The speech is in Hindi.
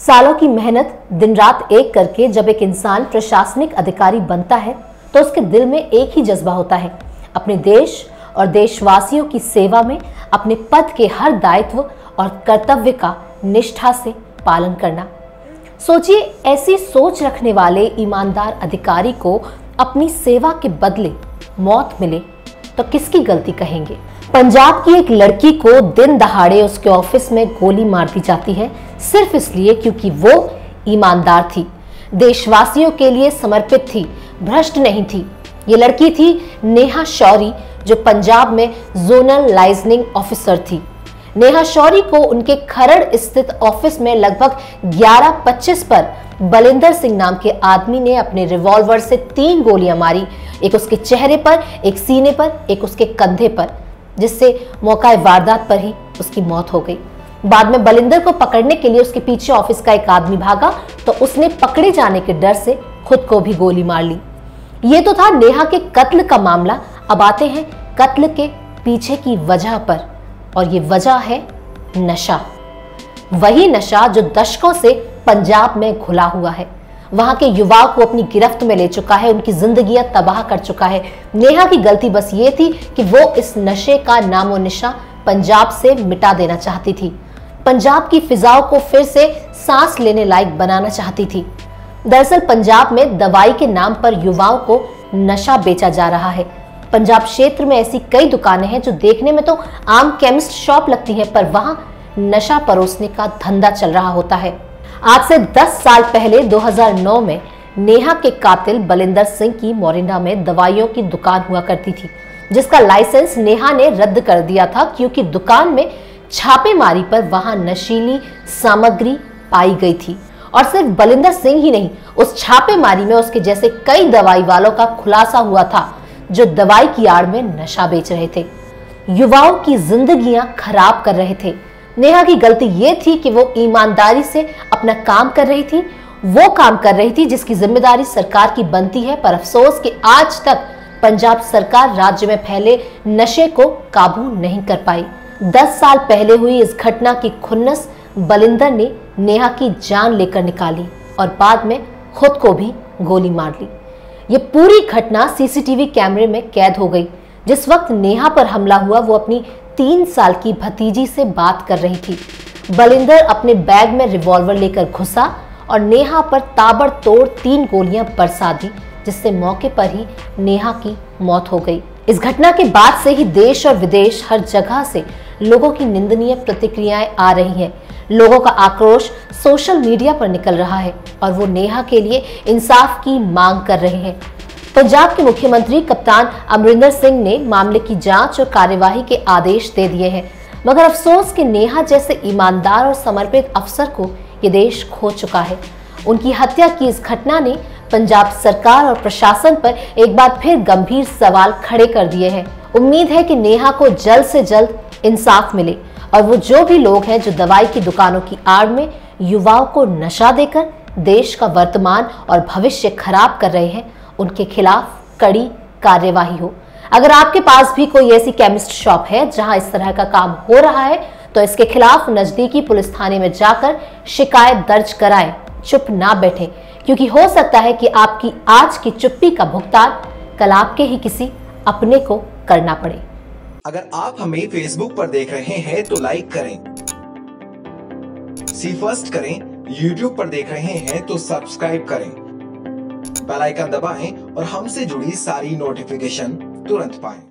सालों की मेहनत दिन रात एक करके जब एक इंसान प्रशासनिक अधिकारी बनता है तो उसके दिल में एक ही जज्बा होता है, अपने देश और देशवासियों की सेवा में अपने पद के हर दायित्व और कर्तव्य का निष्ठा से पालन करना। सोचिए, ऐसी सोच रखने वाले ईमानदार अधिकारी को अपनी सेवा के बदले मौत मिले तो किसकी गलती कहेंगे। पंजाब की एक लड़की को दिन दहाड़े उसके ऑफिस में गोली मार दी जाती है, सिर्फ इसलिए क्योंकि वो ईमानदार थी, देशवासियों के लिए समर्पित थी, भ्रष्ट नहीं थी। ये लड़की थी नेहा शौरी, जो पंजाब में जोनल लाइजनिंग ऑफिसर थी। नेहा शौरी को उनके खरड़ स्थित ऑफिस में लगभग 11:25 पर बलिंदर सिंह नाम के आदमी ने अपने रिवॉल्वर से 3 गोलियां मारी, एक उसके चेहरे पर, एक सीने पर, एक उसके कंधे पर, जिससे मौका वारदात पर ही उसकी मौत हो गई। बाद में बलिंदर को पकड़ने के लिए उसके पीछे ऑफिस का एक आदमी भागा तो उसने पकड़े जाने के डर से खुद को भी गोली मार ली। ये तो था नेहा के कत्ल का मामला। अब आते हैं कत्ल के पीछे की वजह पर, और ये वजह है नशा। वही नशा जो दशकों से पंजाब में घुला हुआ है, वहां के युवाओं को अपनी गिरफ्त में ले चुका है, उनकी जिंदगियां तबाह कर चुका है। नेहा की गलती बस ये थी कि वो इस नशे का नामो निशान पंजाब से मिटा देना चाहती थी, पंजाब की फिजाओं को फिर से सांस लेने लायक बनाना चाहती थी। दरअसल पंजाब में दवाई के नाम पर युवाओं को नशा बेचा जा रहा है। पंजाब क्षेत्र में ऐसी कई दुकानें हैं जो देखने में तो आम केमिस्ट शॉप लगती हैं, पर वहां नशा परोसने का धंधा चल रहा होता है। आज से 10 साल पहले 2009 में नेहा के कातिल बलिंदर सिंह की मोरिंडा में दवाइयों की दुकान हुआ करती थी, जिसका लाइसेंस नेहा ने रद्द कर दिया था क्योंकि दुकान में छापेमारी पर वहां नशीली सामग्री पाई गई थी। और सिर्फ बलिंदर सिंह ही नहीं, उस छापेमारी में उसके जैसे कई दवाई वालों का खुलासा हुआ था जो दवाई की आड़ में नशा बेच रहे थे, युवाओं की जिंदगियां खराब कर रहे थे। नेहा की गलती यह थी कि वो ईमानदारी से अपना काम कर रही थी, वो काम कर रही थी जिसकी जिम्मेदारी सरकार की बनती है। पर अफसोस कि आज तक पंजाब सरकार राज्य में फैले नशे को काबू नहीं कर पाई। 10 साल पहले हुई इस घटना की खुन्नस बलिंदर ने नेहा की जान लेकर निकाली और बाद में खुद को भी गोली मार ली। ये पूरी घटना सीसीटीवी कैमरे में कैद हो गई। जिस वक्त नेहा पर हमला हुआ वो अपनी 3 साल की भतीजी से बात कर रही थी। बलिंदर अपने बैग में रिवॉल्वर लेकर घुसा और नेहा पर ताबड़तोड़ 3 गोलियां बरसा दी, जिससे मौके पर ही नेहा की मौत हो गई। इस घटना के बाद से ही देश और विदेश हर जगह से लोगों की निंदनीय प्रतिक्रियाएं आ रही हैं। लोगों का आक्रोश सोशल मीडिया पर निकल रहा है और वो नेहा के लिए इंसाफ की मांग कर रहे हैं। पंजाब के मुख्यमंत्री कप्तान अमरिंदर सिंह ने मामले की जांच और कार्यवाही के आदेश दे दिए हैं, मगर अफसोस कि नेहा जैसे ईमानदार और समर्पित अफसर को ये देश खो चुका है। उनकी हत्या की इस घटना ने पंजाब सरकार और प्रशासन पर एक बार फिर गंभीर सवाल खड़े कर दिए हैं। उम्मीद है कि नेहा को जल्द से जल्द इंसाफ मिले और वो जो भी लोग हैं जो दवाई की दुकानों की आड़ में युवाओं को नशा देकर देश का वर्तमान और भविष्य खराब कर रहे हैं, उनके खिलाफ कड़ी कार्यवाही हो। अगर आपके पास भी कोई ऐसी केमिस्ट शॉप है जहां इस तरह का काम हो रहा है तो इसके खिलाफ नजदीकी पुलिस थाने में जाकर शिकायत दर्ज कराएं, चुप ना बैठे, क्योंकि हो सकता है कि आपकी आज की चुप्पी का भुगतान कल आपके ही किसी अपने को करना पड़े। अगर आप हमें फेसबुक पर देख रहे हैं तो लाइक करें, सी फर्स्ट करें, यूट्यूब पर देख रहे हैं तो सब्सक्राइब करें, बेल आइकन दबाएं और हमसे जुड़ी सारी नोटिफिकेशन तुरंत पाएं।